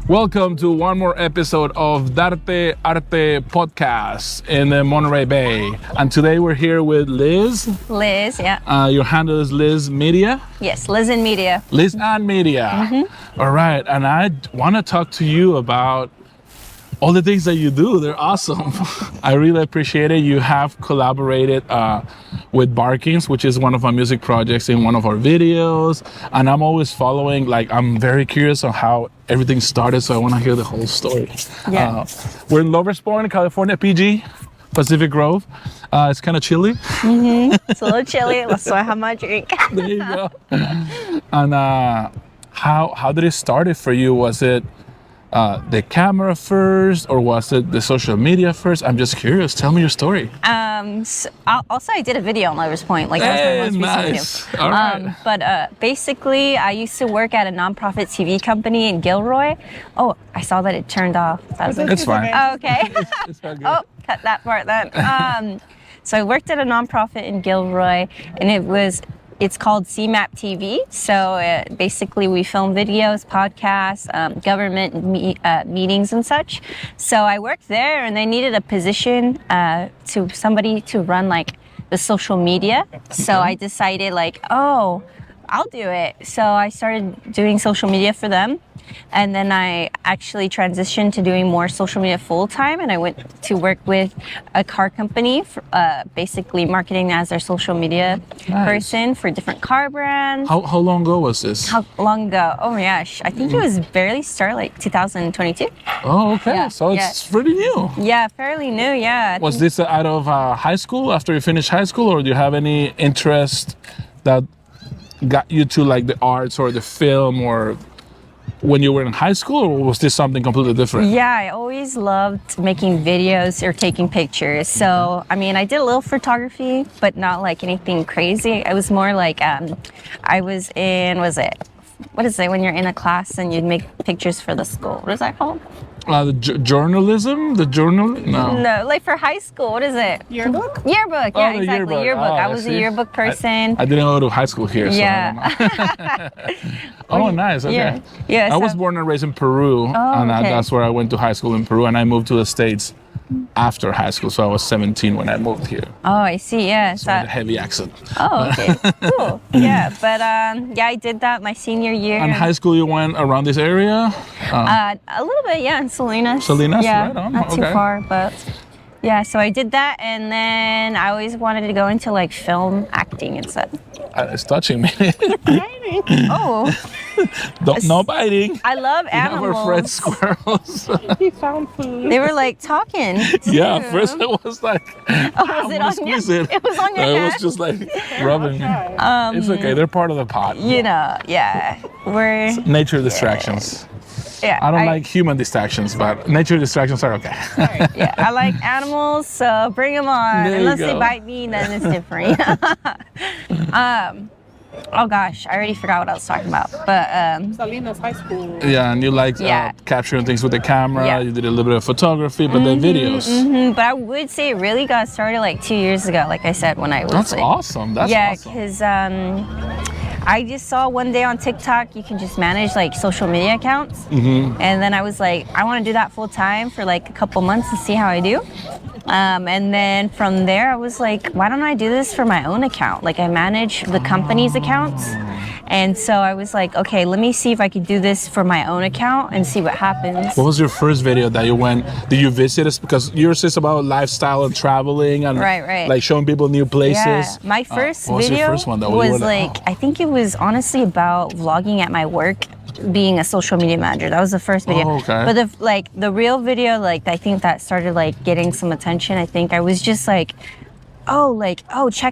Welcome to one more episode of Darte Arte podcast in the Monterey Bay. And today we're here with Liz. Liz, yeah. Your handle is Liz Media? Yes, Liz and Media. Liz and Media. Mm-hmm. All right. And I want to talk to you about all the things that you do. They're awesome. I really appreciate it. You have collaborated with Barkings, which is one of our music projects, in one of our videos. And I'm always following, I'm very curious on how everything started, so I want to hear the whole story. Yeah. We're in Lovers Point, California, PG, Pacific Grove. It's kind of chilly. Mm-hmm. It's a little chilly. That's why I have my drink. There you go. And how did it start for you? Was it the camera first, or was it the social media first? I'm just curious. Tell me your story. So also, I did a video on Lovers Point. That was my most recent video. All right. But basically, I used to work at a nonprofit TV company in Gilroy. Oh, I saw that it turned off. It's fine. Oh, okay. It's all good. Oh, cut that part then. So I worked at a nonprofit in Gilroy, and it's called CMAP TV. So basically we film videos, podcasts, government meetings and such. So I worked there, and they needed a position to somebody to run the social media. So I decided I'll do it. So I started doing social media for them. And then I actually transitioned to doing more social media full time, and I went to work with a car company, basically marketing as their social media person for different car brands. How long ago was this? How long ago? Oh my gosh, I think it was barely started 2022. Oh, okay. Yeah, So it's pretty new. Yeah, fairly new. Yeah. Was this out of high school, after you finished high school, or do you have any interest that got you to the arts or the film, or when you were in high school, or was this something completely different? Yeah, I always loved making videos or taking pictures. So, I did a little photography, but not anything crazy. I was more I was in, what is it when you're in a class and you'd make pictures for the school? What is that called? Journalism? The journal? No. No, for high school, what is it? Yearbook? Yearbook, yeah, exactly. Yearbook. I was a yearbook person. I didn't go to high school here, so yeah. I don't know. Oh, nice. Okay. Yeah. I was born and raised in Peru, and that's where I went to high school in Peru, and I moved to the States after high school, so I was 17 when I moved here. Oh, I see, yeah. So I had a heavy accent. Oh, okay, cool. Yeah, but I did that my senior year. And high school, you went around this area? A little bit, yeah, in Salinas. Salinas, yeah, right on. Not too far, but yeah, so I did that, and then I always wanted to go into film acting and stuff. It's touching me. Oh. No biting. I love animals. You have our friend Squirrels. He found food. They were talking. Yeah, at first it was was it on your? It was on your It hand? was just rubbing. It's okay. They're part of the pot. Yeah. We're nature distractions. Yeah. I don't like human distractions, but nature distractions are okay. Yeah, I like animals, so bring them on. There Unless you they go. bite me, then it's different. Oh gosh, I already forgot what I was talking about. But Salinas High School. Yeah, and you capturing things with the camera. Yeah. You did a little bit of photography, but then videos. Mm-hmm. But I would say it really got started 2 years ago, like I said, when I was That's awesome. That's awesome. because I just saw one day on TikTok you can just manage social media accounts, and then I was I want to do that full time for a couple months and see how I do. And then from there I was why don't I do this for my own account? I manage the company's accounts, and so I was okay, let me see if I could do this for my own account and see what happens. What was your first video that you went? Did you visit us? Because yours is about lifestyle and traveling and right. showing people new places. Yeah, my first what was video your first one, though? was I think it was honestly about vlogging at my work, being a social media manager. That was the first video. Oh, okay. But the real video, I think that started getting some attention. I think I was just check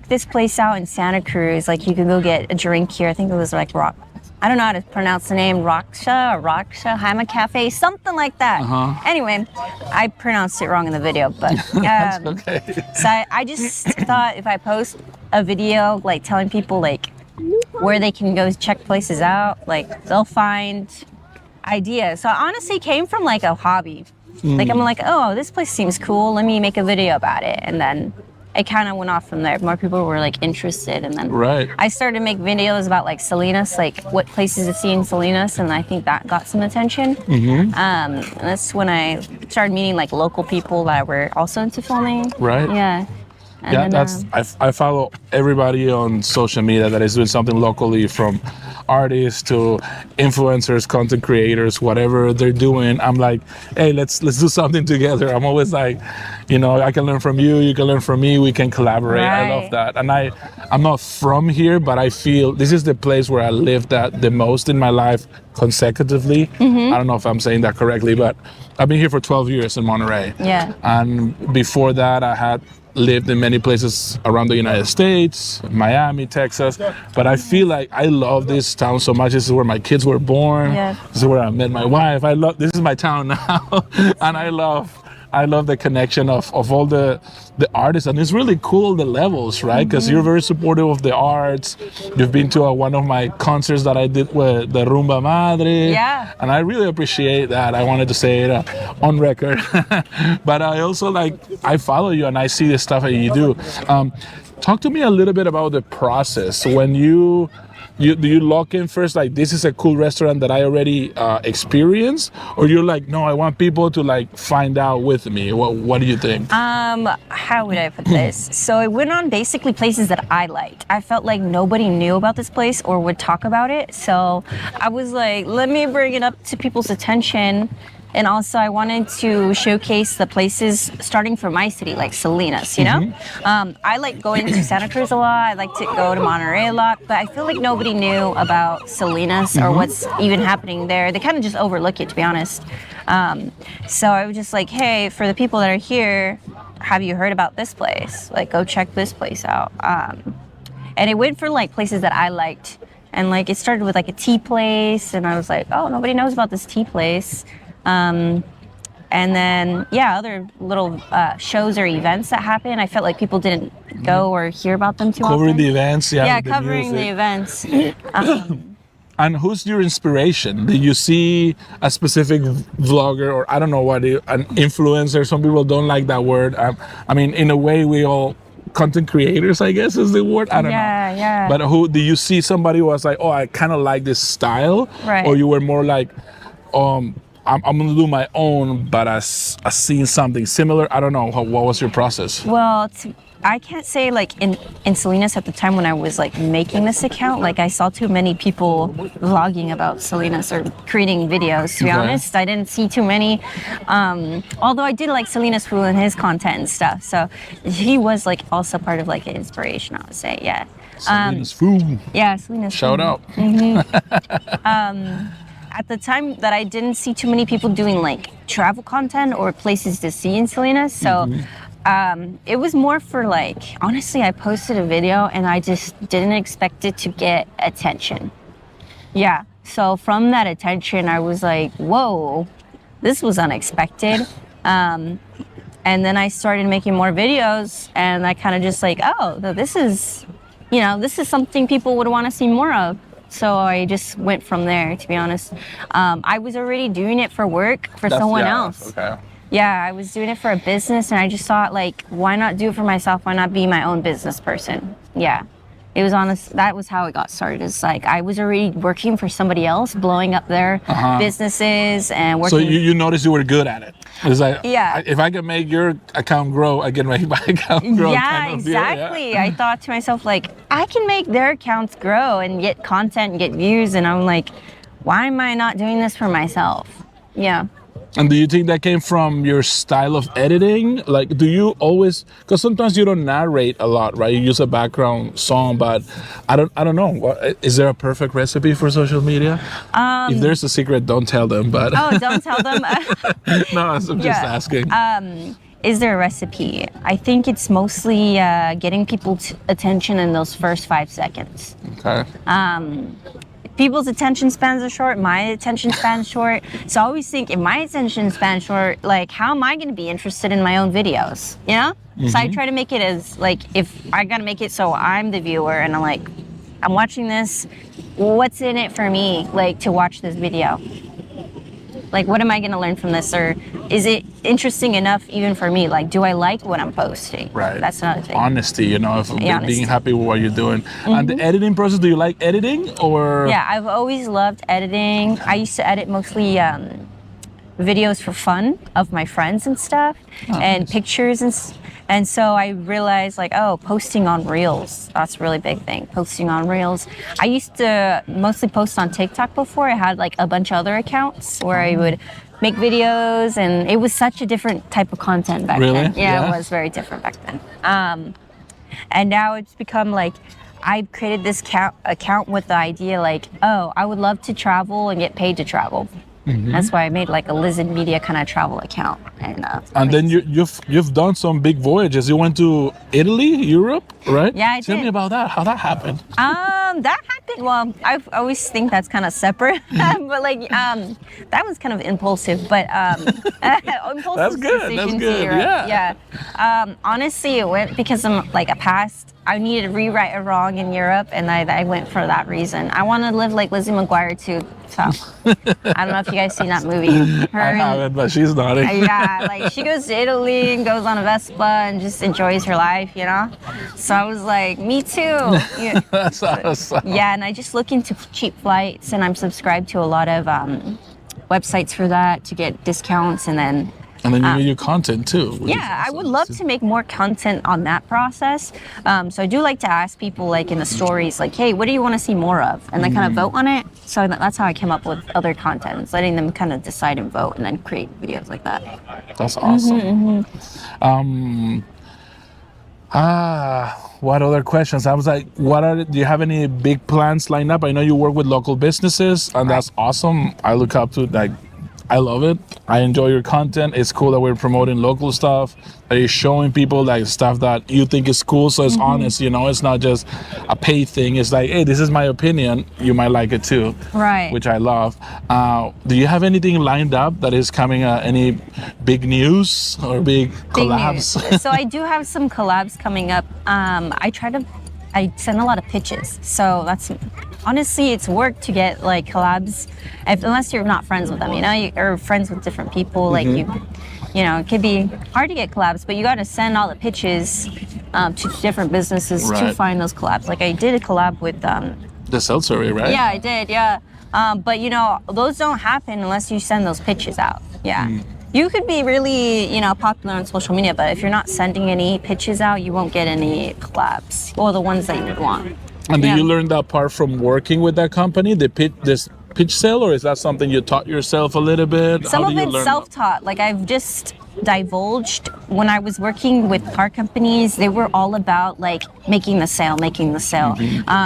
this place out in Santa Cruz. You can go get a drink here. I think it was Rock. I don't know how to pronounce the name, Raksha Haima Cafe, something like that. Anyway, I pronounced it wrong in the video, but That's okay. so I just thought if I post a video telling people where they can go check places out, they'll find ideas. So it honestly came from a hobby. I'm oh, this place seems cool, let me make a video about it, and then it kind of went off from there. More people were like interested, and then Right. I started to make videos about like Salinas, like what places to see in Salinas, and I think that got some attention. And that's when I started meeting like local people that were also into filming. Right. Yeah. And Yeah, then, that's I follow everybody on social media that is doing something locally, from artists to influencers, content creators, whatever they're doing. I'm like, hey, let's do something together. I'm always like, I can learn from you, you can learn from me, we can collaborate. I love Right. that. And I'm not from here, but I feel this is the place where I lived at the most in my life consecutively. I don't know if I'm saying that correctly, but I've been here for 12 years in Monterey. Yeah. And before that, I had lived in many places around the United States, Miami, Texas, but I feel like I love this town so much. This is where my kids were born. Yeah. This is where I met my wife. This is my town now. And I love the connection of all the artists, and it's really cool, the levels, right? Because you're very supportive of the arts. You've been to one of my concerts that I did with the Rumba Madre. Yeah. And I really appreciate that. I wanted to say it on record. But I also I follow you and I see the stuff that you do. Talk to me a little bit about the process. When do you lock in first, like, this is a cool restaurant that I already experienced? Or you're like, no, I want people to find out with me. What do you think? How would I put this? So it went on basically places that I liked. I felt like nobody knew about this place or would talk about it. So I was like, let me bring it up to people's attention. And also I wanted to showcase the places starting from my city, like Salinas, you know? I like going to Santa Cruz a lot. I like to go to Monterey a lot, but I feel like nobody knew about Salinas or what's even happening there. They kind of just overlook it, to be honest. So I was just like, hey, for the people that are here, have you heard about this place? Like, go check this place out. And it went for like places that I liked. And like, it started with like a tea place, and I was like, oh, nobody knows about this tea place. And then, other little shows or events that happen. I felt like people didn't go or hear about them too Covering often. the events, Yeah, the covering the music. events. And who's your inspiration? Did you see a specific vlogger, or I don't know an influencer? Some people don't like that word. I mean, in a way, we all content creators, I guess is the word. I don't know. Yeah. But who do you see? Somebody who was like, oh, I kind of like this style, Right. or you were more like, I'm gonna do my own, but I seen something similar. I don't know. What was your process? Well, I can't say like in Salinas at the time when I was like making this account, like I saw too many people vlogging about Salinas or creating videos. To be honest, I didn't see too many. Although I did like Salinas food and his content and stuff, so he was like also part of like an inspiration, I would say. Yeah. Salinas food. Yeah, Salinas. Shout out. At the time that I didn't see too many people doing like travel content or places to see in Salinas, so it was more for like, honestly, I posted a video and I just didn't expect it to get attention. Yeah, so from that attention, I was like, whoa, this was unexpected. And then I started making more videos, and I kind of just like, oh, this is something people would want to see more of. So I just went from there, to be honest. I was already doing it for work for someone else. Okay. Yeah, I was doing it for a business, and I just thought, like, why not do it for myself? Why not be my own business person? Yeah. It was honest. That was how it got started. It's like I was already working for somebody else, blowing up their businesses and working. So you noticed you were good at it. It's like, Yeah. if I can make your account grow, I can make my account grow. Yeah, kind of deal, exactly. I thought to myself, like, I can make their accounts grow and get content and get views. And I'm like, why am I not doing this for myself? Yeah. And do you think that came from your style of editing? Like, do you always, because sometimes you don't narrate a lot, right? You use a background song, but I don't know. Is there a perfect recipe for social media? If there's a secret, don't tell them, but. Oh, don't tell them. No, I'm just asking. Is there a recipe? I think it's mostly getting people's attention in those first 5 seconds. Okay. People's attention spans are short, my attention span's short. So I always think, if my attention span's short, like, how am I gonna be interested in my own videos, you know? So I try to make it as, like, if I gotta make it so I'm the viewer and I'm like, I'm watching this, what's in it for me, like, to watch this video? Like, what am I going to learn from this? Or is it interesting enough even for me? Like, do I like what I'm posting? Right. That's another thing. Honesty, you know, Honesty. being happy with what you're doing. And the editing process, do you like editing or? Yeah, I've always loved editing. I used to edit mostly videos for fun of my friends and stuff, and nice. pictures and so I realized like, oh, posting on Reels, that's a really big thing. Posting on Reels. I used to mostly post on TikTok before. I had like a bunch of other accounts where I would make videos, and it was such a different type of content back Really? then. Yeah, Yeah. it was very different back then. And now it's become like, I created this account with the idea like, oh, I would love to travel and get paid to travel. That's why I made like a Lizard Media kind of travel account. And then you've done some big voyages. You went to Italy, Europe, right? Yeah, I Tell did. me about that. How that happened? That happened. Well, I always think that's kind of separate, but like that was kind of impulsive. But impulsive That's good. decision That's to good. Europe. Yeah. Honestly, it went because I'm like a past. I needed to rewrite a wrong in Europe, and I went for that reason. I want to live like Lizzie McGuire too. So I don't know if you guys seen that movie. I haven't, but she's nodding. Yeah, like she goes to Italy and goes on a Vespa and just enjoys her life, you know? So I was like, me too. Yeah. That's awesome. Yeah, and I just look into cheap flights, and I'm subscribed to a lot of websites for that to get discounts, and then And then you made your content too. Which is yeah, I awesome. would love to make more content on that process. So I do like to ask people like in the stories, like, hey, what do you want to see more of? And they kind of vote on it. So that's how I came up with other content, letting them kind of decide and vote and then create videos like that. That's awesome. What other questions? I was like, do you have any big plans lined up? I know you work with local businesses, and that's awesome. I look up to like, I love it. I enjoy your content. It's cool that we're promoting local stuff, that you're showing people like stuff that you think is cool. So it's honest, you know, it's not just a paid thing. It's like, hey, this is my opinion. You might like it too. Right. Which I love. Do you have anything lined up that is coming? Any big news or big collabs? Big news. So I do have some collabs coming up. I send a lot of pitches. So that's honestly, it's work to get like collabs, unless you're not friends with them, you know, or friends with different people. Like you know, it could be hard to get collabs, but you got to send all the pitches to different businesses to find those collabs. Like I did a collab with The seltzer, right? Yeah, I did. Yeah, but you know, those don't happen unless you send those pitches out. Yeah. You could be really, you know, popular on social media, but if you're not sending any pitches out, you won't get any collabs or the ones that you would want. And did you learn that part from working with that company, this pitch sale, or is that something you taught yourself a little bit? Some of it's self-taught. Like I've just divulged when I was working with car companies, they were all about like making the sale.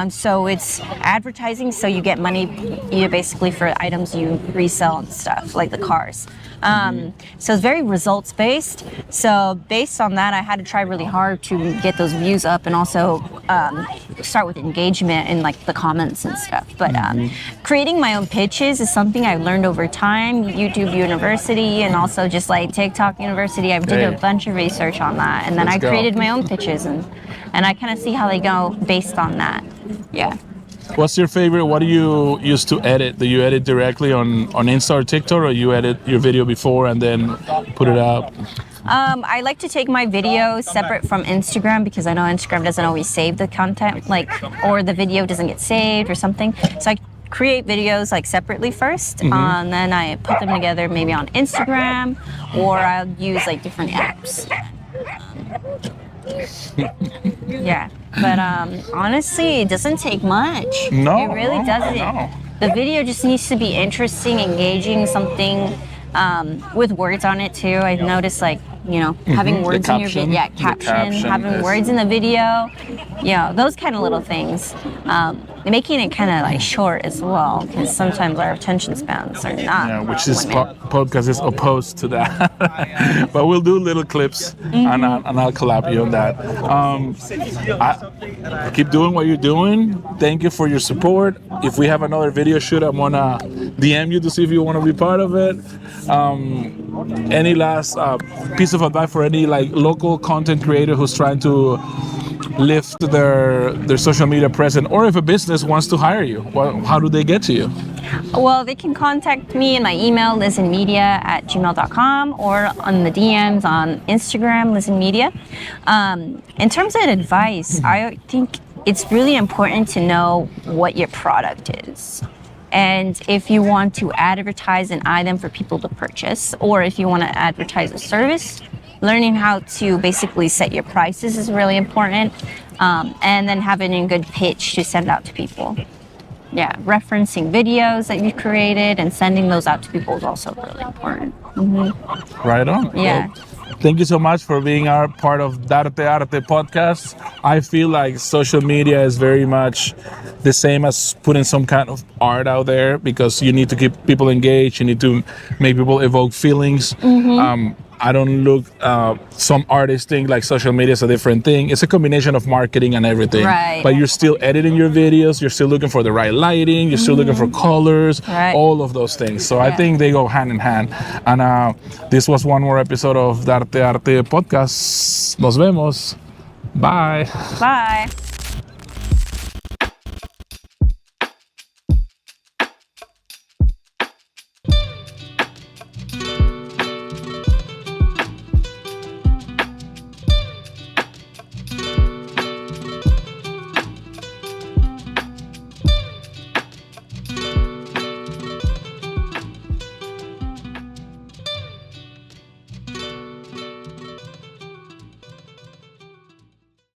So it's advertising, so you get money, you know, basically for items you resell and stuff, like the cars. So it's very results based. So based on that, I had to try really hard to get those views up and also start with engagement in like the comments and stuff. But creating my own pitches is something I learned over time, YouTube University, and also just like TikTok University. I did a bunch of research on that, and then I created my own pitches, and I kind of see how they go based on that. Yeah. What's your favorite? What do you use to edit? Do you edit directly on Insta or TikTok, or you edit your video before and then put it up? I like to take my videos separate from Instagram because I know Instagram doesn't always save the content, like, or the video doesn't get saved or something. So I create videos like separately first, and then I put them together maybe on Instagram, or I'll use like different apps. Yeah, but honestly, it doesn't take much. No, it really doesn't. No. The video just needs to be interesting, engaging, something with words on it too. I've noticed, like, you know, having words in your video, caption, having words in the video, you know, those kind of little things. Making it kind of like short as well, because sometimes our attention spans are not. Yeah, which this podcast is opposed to that. But we'll do little clips, and I'll collab you on that. I keep doing what you're doing. Thank you for your support. If we have another video shoot, I'm gonna DM you to see if you want to be part of it. Any last piece of advice for any like local content creator who's trying to lift their social media presence, or if a business wants to hire you, how do they get to you? Well, they can contact me in my email, listenmedia@gmail.com, or on the DMs on Instagram, listenmedia. In terms of advice, I think it's really important to know what your product is. And if you want to advertise an item for people to purchase, or if you want to advertise a service, learning how to basically set your prices is really important. And then having a good pitch to send out to people. Yeah, referencing videos that you created and sending those out to people is also really important. Right on. Yeah. Well, thank you so much for being our part of Darte Arte podcast. I feel like social media is very much the same as putting some kind of art out there, because you need to keep people engaged. You need to make people evoke feelings. I don't look, some artists think like social media is a different thing. It's a combination of marketing and everything. Right. But you're still editing your videos. You're still looking for the right lighting. You're still looking for colors, Right. all of those things. So I think they go hand in hand. And this was one more episode of Darte Arte podcast. Nos vemos. Bye. Bye.